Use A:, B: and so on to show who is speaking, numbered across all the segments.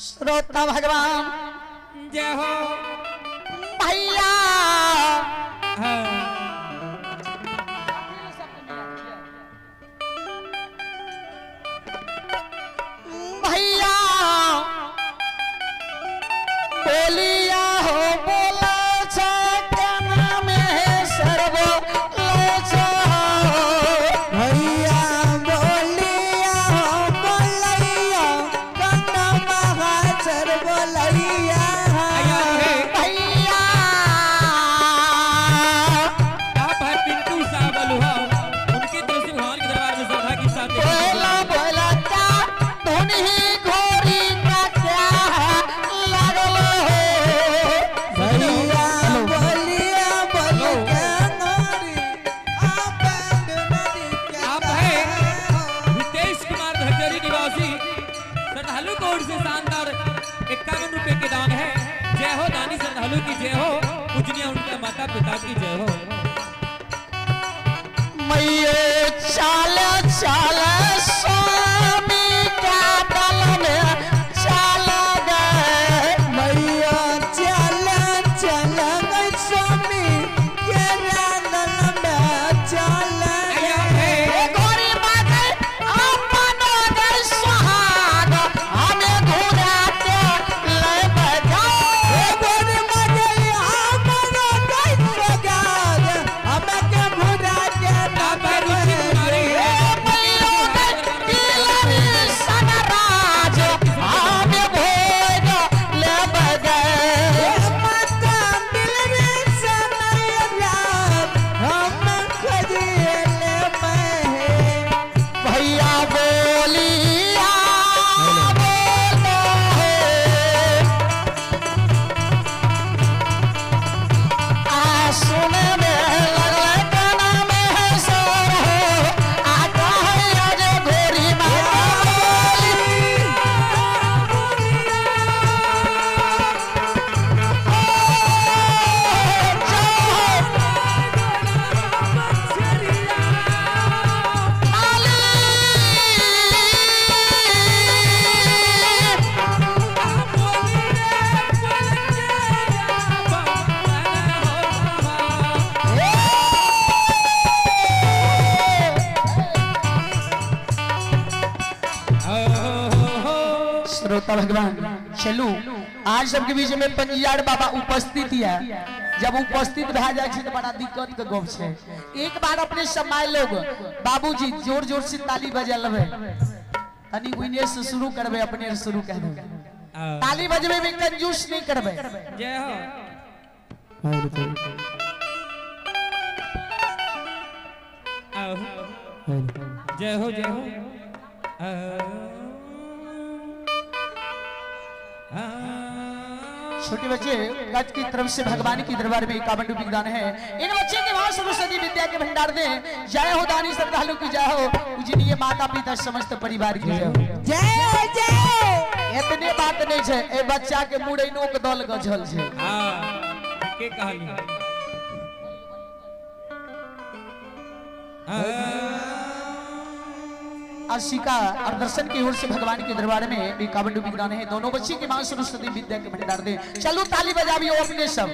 A: श्रोता भगवान
B: जय हो
A: भैया भैया बोलिया हो बोला क्या नाम है सर्वो लोचा
C: भैया बोलिया हो बोलैया कन्ना महाचर बोलैया
A: भैया
B: आप है पिंटू साहब अलुहा उनकी तुलसी भगवान के दरबार में श्रद्धा के साथ
A: बोला बोला क्या धुन ही घोड़ी का क्या लगलो हो
C: भैया बोलिया बोलिया नोरी आप नदी के
B: आप है हितेश कुमार धजरी निवासी श्रद्धालु को ओर से शानदार 51 रुपए के दान है। जय हो दानी श्रद्धालु की जय हो, पूजनीय उनके माता पिता की जय हो।
A: मैये चाल चाल स्वामी का दल में चाल गए
C: मैया चल चल गई स्वामी के रानन में चल
A: गोरी माते अपनो दर सुहाग हमें घुरा के ले बजाओ
C: गोरी मगे हमरो गई सगाग हमें के भुरा के
B: आप है रुचि कुमारी
A: सनराज हमें भोग ले बजाए
C: माता मिलने से नैया हम खजिले में
A: भैया बोलिया बोलो है आ सुने में लगले काना में है सोर हो आ कहे आज घोरी श्रोता भगवान चलू आज सबके बीच में पंजियार बाबा उपस्थित है। जब उपस्थित रह जाए तो बड़ा दिक्कत के गप है। एक बार अपने समय लोग बाबूजी जोर जोर से ताली बजा लबे तनी उन्हें से शुरू करबे अपने से शुरू कर दे ताली बजबे में कंजूस नहीं करबे।
B: जय हो जय हो जय हो
A: छोटे बच्चे गज की तरफ से भगवान की दरबार में 51 रुपये दान है। इन बच्चे के वहां सरस्वती विद्या के भंडार दे। जय हो दानी श्रद्धालु की जय हो, पूजनीय माता पिता समस्त परिवार की जय हो।
C: जय जय
A: इतने बात नहीं है ए बच्चा के मुड़ैनो के दल गझल है।
B: हां के कहली
A: आशिका और दर्शन की ओर से भगवान के दरबार में 51 रुपये दान है। दोनों बच्चे के वहां सरस्वती विद्या के भंडार दे। चलो ताली बजाबियो अपने सब।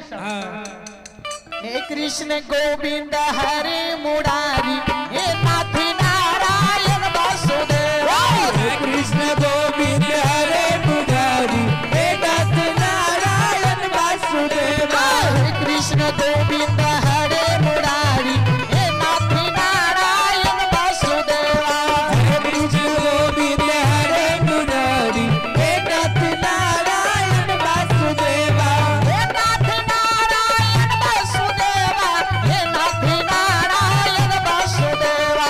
A: हे कृष्ण गोविंद हरे मुरारी हे नाथ नारायण वासुदेव
C: कृष्ण गोविंद हरे मुरारी हे नाथ नारायण वासुदेव
A: हे कृष्ण गोविंद हरे मुरारी हे नाथ नारायण वासुदेव
C: हे कृष्ण गोविंद हरे मुरारी हे नाथ नारायण वासुदेव
A: हे नाथ नारायण वासुदेव हे नाथ नारायण वासुदेव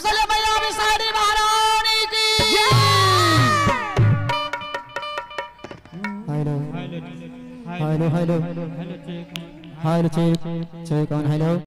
A: बोले भैया विषारी महारानी की
C: hello hello hello hello check check on hello